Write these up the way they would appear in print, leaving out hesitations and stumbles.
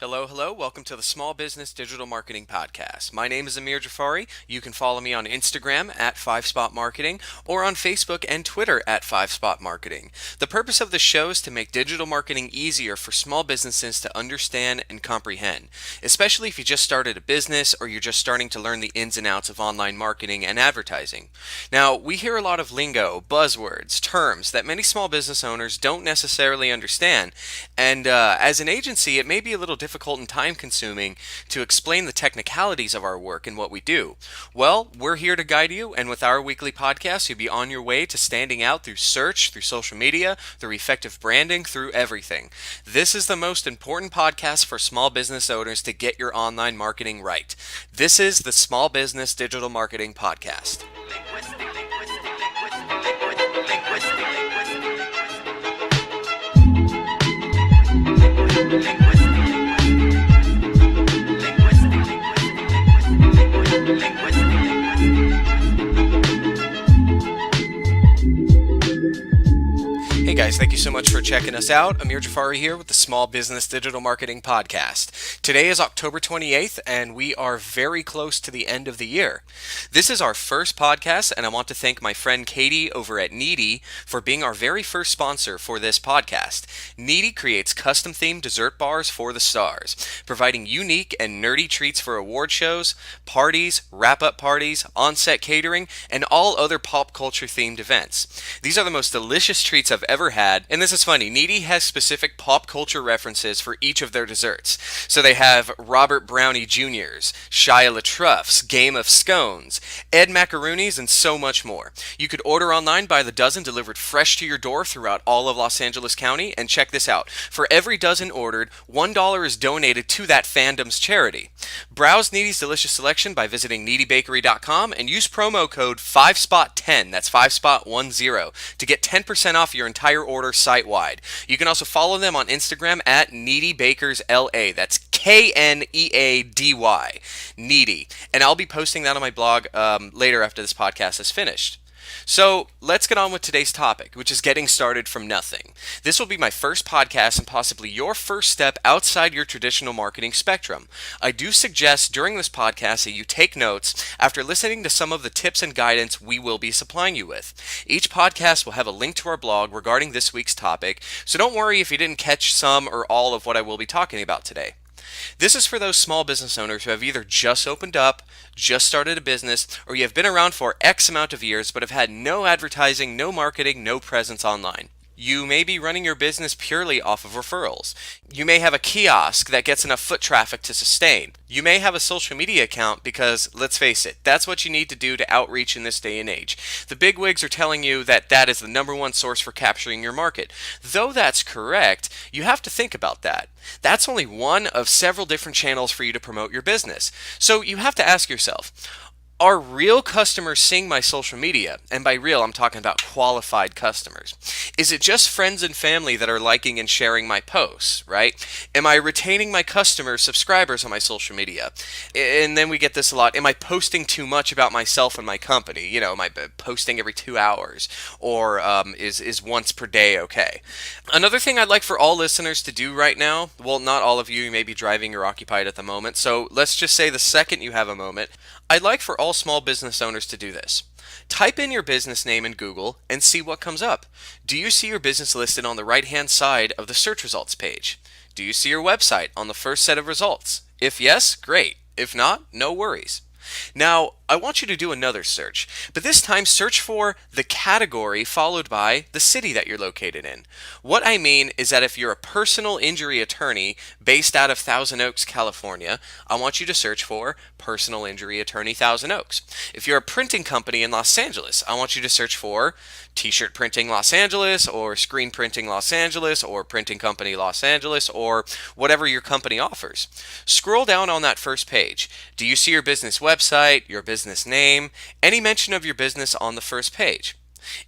Hello, hello. Welcome to the Small Business Digital Marketing Podcast. My name is Amir Jafari. You can follow me on Instagram at Fivespot Marketing or on Facebook and Twitter at Fivespot Marketing. The purpose of the show is to make digital marketing easier for small businesses to understand and comprehend, especially if you just started a business or you're just starting to learn the ins and outs of online marketing and advertising. Now, we hear a lot of lingo, buzzwords, terms that many small business owners don't necessarily understand, and as an agency, it may be a little difficult and time consuming to explain the technicalities of our work and what we do. Well, we're here to guide you, and with our weekly podcast, you'll be on your way to standing out through search, through social media, through effective branding, through everything. This is the most important podcast for small business owners to get your online marketing right. This is the Small Business Digital Marketing Podcast. Hey guys, thank you so much for checking us out. Amir Jafari here with the Small Business Digital Marketing Podcast. Today is October 28th, and we are very close to the end of the year. This is our first podcast, and I want to thank my friend Katie over at Needy for being our very first sponsor for this podcast. Needy creates custom-themed dessert bars for the stars, providing unique and nerdy treats for award shows, parties, wrap-up parties, on-set catering, and all other pop culture-themed events. These are the most delicious treats I've ever had, and this is funny, Needy has specific pop culture references for each of their desserts. So they have Robert Brownie Jr.'s, Shia LaTruff's, Game of Scones, Ed Macarooni's, and so much more. You could order online by the dozen delivered fresh to your door throughout all of Los Angeles County, and check this out. For every dozen ordered, $1 is donated to that fandom's charity. Browse Needy's delicious selection by visiting needybakery.com and use promo code 5spot10, that's 5spot10, to get 10% off your entire order site-wide. You can also follow them on Instagram at NeedyBakersLA. That's Kneady, Needy. And I'll be posting that on my blog later after this podcast is finished. So let's get on with today's topic, which is getting started from nothing. This will be my first podcast and possibly your first step outside your traditional marketing spectrum. I do suggest during this podcast that you take notes after listening to some of the tips and guidance we will be supplying you with. Each podcast will have a link to our blog regarding this week's topic, so don't worry if you didn't catch some or all of what I will be talking about today. This is for those small business owners who have either just opened up, just started a business, or you have been around for X amount of years but have had no advertising, no marketing, no presence online. You may be running your business purely off of referrals. You may have a kiosk that gets enough foot traffic to sustain. You may have a social media account because, let's face it, that's what you need to do to outreach in this day and age. The bigwigs are telling you that that is the number one source for capturing your market. Though that's correct, you have to think about that. That's only one of several different channels for you to promote your business. So you have to ask yourself, are real customers seeing my social media? And by real, I'm talking about qualified customers. Is it just friends and family that are liking and sharing my posts, right? Am I retaining my customers, subscribers on my social media? And then we get this a lot. Am I posting too much about myself and my company? You know, am I posting every 2 hours? Or is once per day okay? Another thing I'd like for all listeners to do right now, well, not all of you may be driving or occupied at the moment, so let's just say the second you have a moment, I'd like for all small business owners to do this. Type in your business name in Google and see what comes up. Do you see your business listed on the right-hand side of the search results page? Do you see your website on the first set of results? If yes, great. If not, no worries. Now, I want you to do another search, but this time search for the category followed by the city that you're located in. What I mean is that if you're a personal injury attorney based out of Thousand Oaks, California, I want you to search for Personal Injury Attorney Thousand Oaks. If you're a printing company in Los Angeles, I want you to search for T-shirt Printing Los Angeles or Screen Printing Los Angeles or Printing Company Los Angeles or whatever your company offers. Scroll down on that first page. Do you see your business website, your business name, any mention of your business on the first page?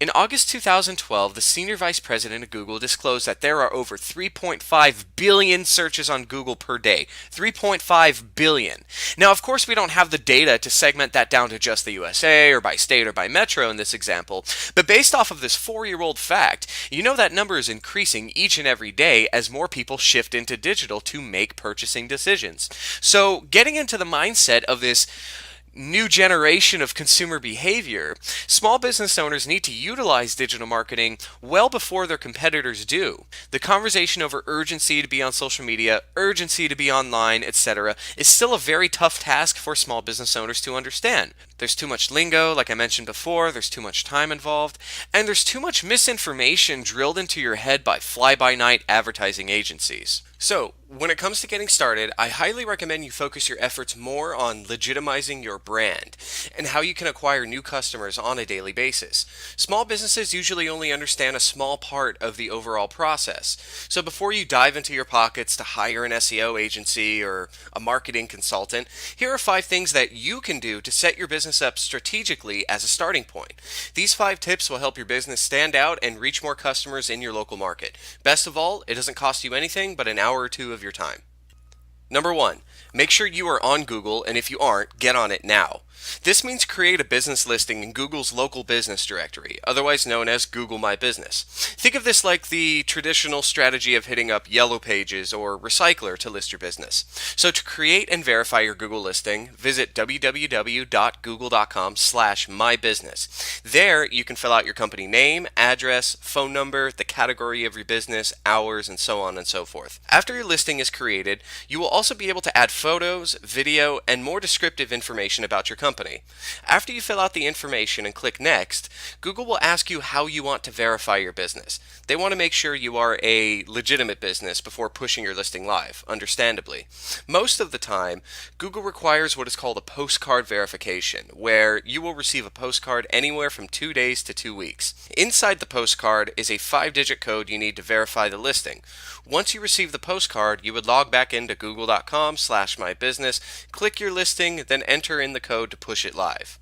In August 2012, the senior vice president of Google disclosed that there are over 3.5 billion searches on Google per day. 3.5 billion. Now, of course, we don't have the data to segment that down to just the USA or by state or by metro in this example, but based off of this 4-year-old fact, you know that number is increasing each and every day as more people shift into digital to make purchasing decisions. So, getting into the mindset of this new generation of consumer behavior, small business owners need to utilize digital marketing well before their competitors do. The conversation over urgency to be on social media, urgency to be online, etc., is still a very tough task for small business owners to understand. There's too much lingo, like I mentioned before, there's too much time involved, and there's too much misinformation drilled into your head by fly-by-night advertising agencies. So, when it comes to getting started, I highly recommend you focus your efforts more on legitimizing your brand and how you can acquire new customers on a daily basis. Small businesses usually only understand a small part of the overall process. So before you dive into your pockets to hire an SEO agency or a marketing consultant, here are 5 things that you can do to set your business up strategically as a starting point. These 5 tips will help your business stand out and reach more customers in your local market. Best of all, it doesn't cost you anything but an hour or 2 of your time. Number 1, make sure you are on Google, and if you aren't, get on it now. This means create a business listing in Google's local business directory, otherwise known as Google My Business. Think of this like the traditional strategy of hitting up Yellow Pages or Recycler to list your business. So to create and verify your Google listing, visit www.google.com/mybusiness. There, you can fill out your company name, address, phone number, the category of your business, hours, and so on and so forth. After your listing is created, you will also be able to add photos, video, and more descriptive information about your company. After you fill out the information and click Next, Google will ask you how you want to verify your business. They want to make sure you are a legitimate business before pushing your listing live, understandably. Most of the time, Google requires what is called a postcard verification, where you will receive a postcard anywhere from 2 days to 2 weeks. Inside the postcard is a 5-digit code you need to verify the listing. Once you receive the postcard, you would log back into google.com/mybusiness, click your listing, then enter in the code to push it live.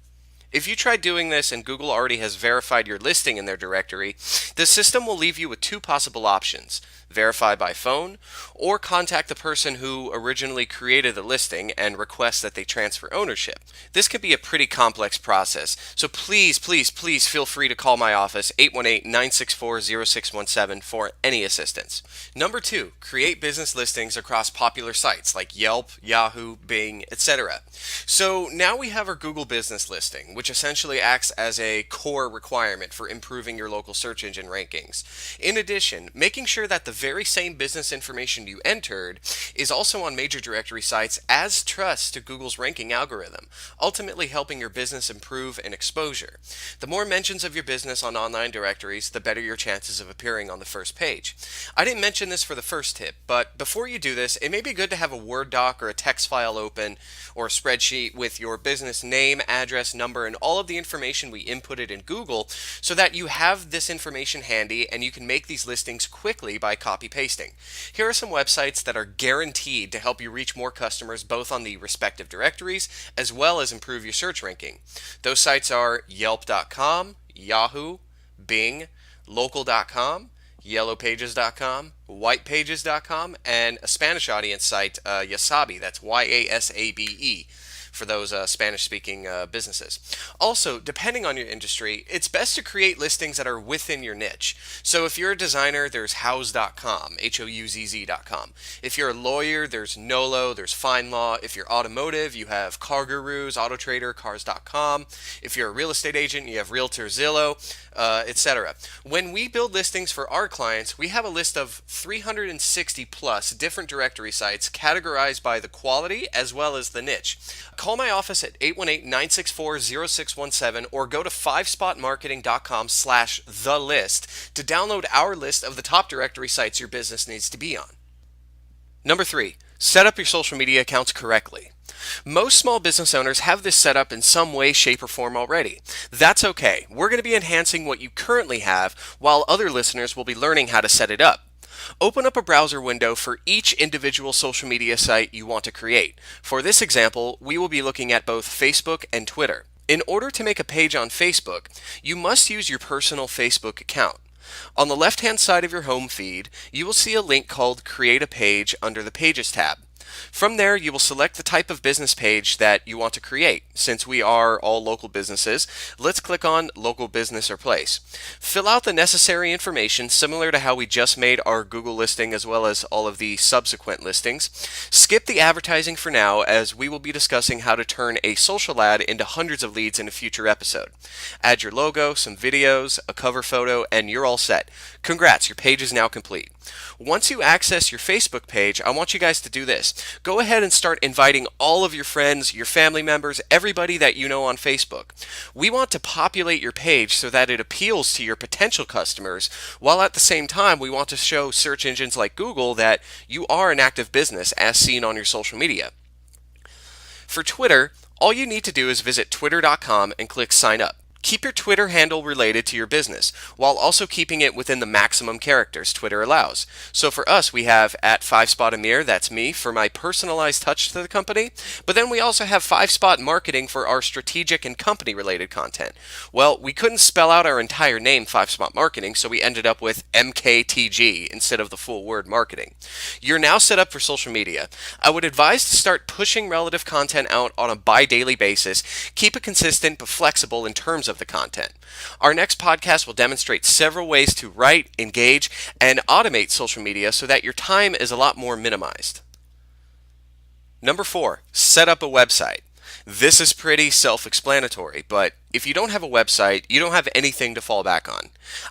If you try doing this and Google already has verified your listing in their directory, the system will leave you with 2 possible options: verify by phone, or contact the person who originally created the listing and request that they transfer ownership. This can be a pretty complex process, so please feel free to call my office, 818-964-0617, for any assistance. Number 2, create business listings across popular sites like Yelp, Yahoo, Bing, etc. So now we have our Google business listing, which essentially acts as a core requirement for improving your local search engine rankings. In addition, making sure that the very same business information you entered is also on major directory sites adds trust to Google's ranking algorithm, ultimately helping your business improve in exposure. The more mentions of your business on online directories, the better your chances of appearing on the first page. I didn't mention this for the first tip, but before you do this, it may be good to have a Word doc or a text file open or a spreadsheet with your business name, address, number, and all of the information we inputted in Google so that you have this information handy and you can make these listings quickly by copy pasting. Here are some websites that are guaranteed to help you reach more customers both on the respective directories as well as improve your search ranking. Those sites are Yelp.com, Yahoo, Bing, Local.com, YellowPages.com, WhitePages.com, and a Spanish audience site, Yasabe, that's Yasabe, for those Spanish-speaking businesses. Also, depending on your industry, it's best to create listings that are within your niche. So if you're a designer, there's Houzz.com, Houzz.com. If you're a lawyer, there's Nolo, there's FindLaw. If you're automotive, you have CarGurus, AutoTrader, Cars.com. If you're a real estate agent, you have Realtor Zillow, etc. When we build listings for our clients, we have a list of 360 plus different directory sites categorized by the quality as well as the niche. Call my office at 818-964-0617 or go to fivespotmarketing.com/thelist to download our list of the top directory sites your business needs to be on. Number 3, set up your social media accounts correctly. Most small business owners have this set up in some way, shape, or form already. That's okay. We're going to be enhancing what you currently have, while other listeners will be learning how to set it up. Open up a browser window for each individual social media site you want to create. For this example, we will be looking at both Facebook and Twitter. In order to make a page on Facebook, you must use your personal Facebook account. On the left-hand side of your home feed, you will see a link called Create a Page under the Pages tab. From there, you will select the type of business page that you want to create. Since we are all local businesses, let's click on Local Business or Place. Fill out the necessary information similar to how we just made our Google listing as well as all of the subsequent listings. Skip the advertising for now, as we will be discussing how to turn a social ad into hundreds of leads in a future episode. Add your logo, some videos, a cover photo, and you're all set. Congrats, your page is now complete. Once you access your Facebook page, I want you guys to do this. Go ahead and start inviting all of your friends, your family members, everybody that you know on Facebook. We want to populate your page so that it appeals to your potential customers, while at the same time we want to show search engines like Google that you are an active business as seen on your social media. For Twitter, all you need to do is visit twitter.com and click sign up. Keep your Twitter handle related to your business, while also keeping it within the maximum characters Twitter allows. So for us, we have at Fivespot Amir, that's me, for my personalized touch to the company, but then we also have Fivespot Marketing for our strategic and company-related content. Well, we couldn't spell out our entire name, Fivespot Marketing, so we ended up with MKTG instead of the full word marketing. You're now set up for social media. I would advise to start pushing relative content out on a bi-daily basis. Keep it consistent but flexible in terms of the content. Our next podcast will demonstrate several ways to write, engage, and automate social media so that your time is a lot more minimized. Number 4, set up a website. This is pretty self-explanatory, but if you don't have a website, you don't have anything to fall back on.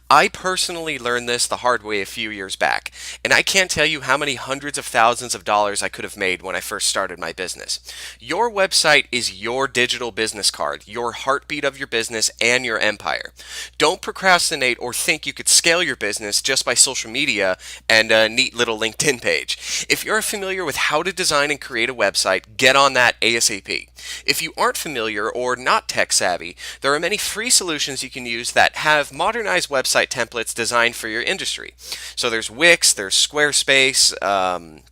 I personally learned this the hard way a few years back, and I can't tell you how many hundreds of thousands of dollars I could have made when I first started my business. Your website is your digital business card, your heartbeat of your business and your empire. Don't procrastinate or think you could scale your business just by social media and a neat little LinkedIn page. If you're familiar with how to design and create a website, get on that ASAP. If you aren't familiar or not tech savvy, there are many free solutions you can use that have modernized website templates designed for your industry. So there's Wix, there's Squarespace,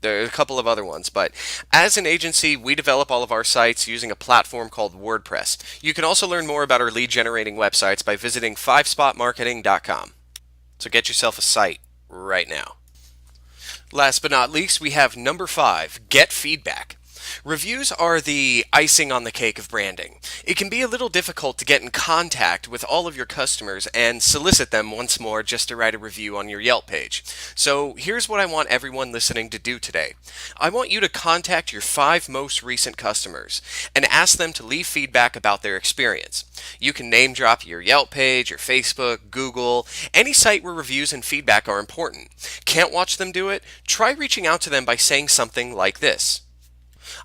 there are a couple of other ones. But as an agency, we develop all of our sites using a platform called WordPress. You can also learn more about our lead generating websites by visiting fivespotmarketing.com. So get yourself a site right now. Last but not least, we have number 5, get feedback. Reviews are the icing on the cake of branding. It can be a little difficult to get in contact with all of your customers and solicit them once more just to write a review on your Yelp page. So here's what I want everyone listening to do today. I want you to contact your 5 most recent customers and ask them to leave feedback about their experience. You can name drop your Yelp page, your Facebook, Google, any site where reviews and feedback are important. Can't watch them do it? Try reaching out to them by saying something like this.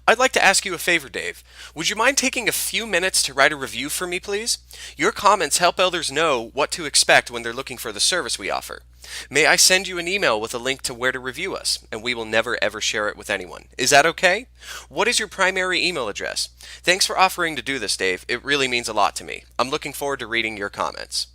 I'd like to ask you a favor, Dave. Would you mind taking a few minutes to write a review for me, please? Your comments help others know what to expect when they're looking for the service we offer. May I send you an email with a link to where to review us, and we will never ever share it with anyone. Is that okay? What is your primary email address? Thanks for offering to do this, Dave. It really means a lot to me. I'm looking forward to reading your comments.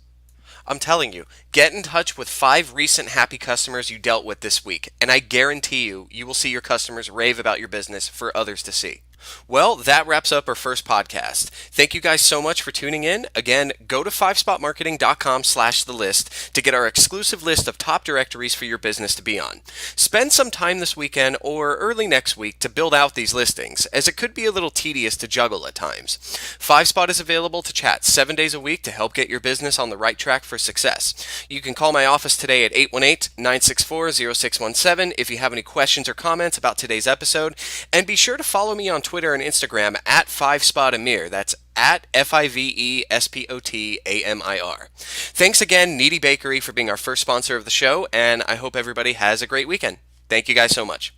I'm telling you, get in touch with 5 recent happy customers you dealt with this week, and I guarantee you, you will see your customers rave about your business for others to see. Well, that wraps up our first podcast. Thank you guys so much for tuning in. Again, go to fivespotmarketing.com/thelist to get our exclusive list of top directories for your business to be on. Spend some time this weekend or early next week to build out these listings, as it could be a little tedious to juggle at times. Fivespot is available to chat 7 days a week to help get your business on the right track for success. You can call my office today at 818-964-0617 if you have any questions or comments about today's episode, and be sure to follow me on Twitter and Instagram at FivespotAmir. That's at FivespotAmir. Thanks again, Needy Bakery, for being our first sponsor of the show, and I hope everybody has a great weekend. Thank you guys so much.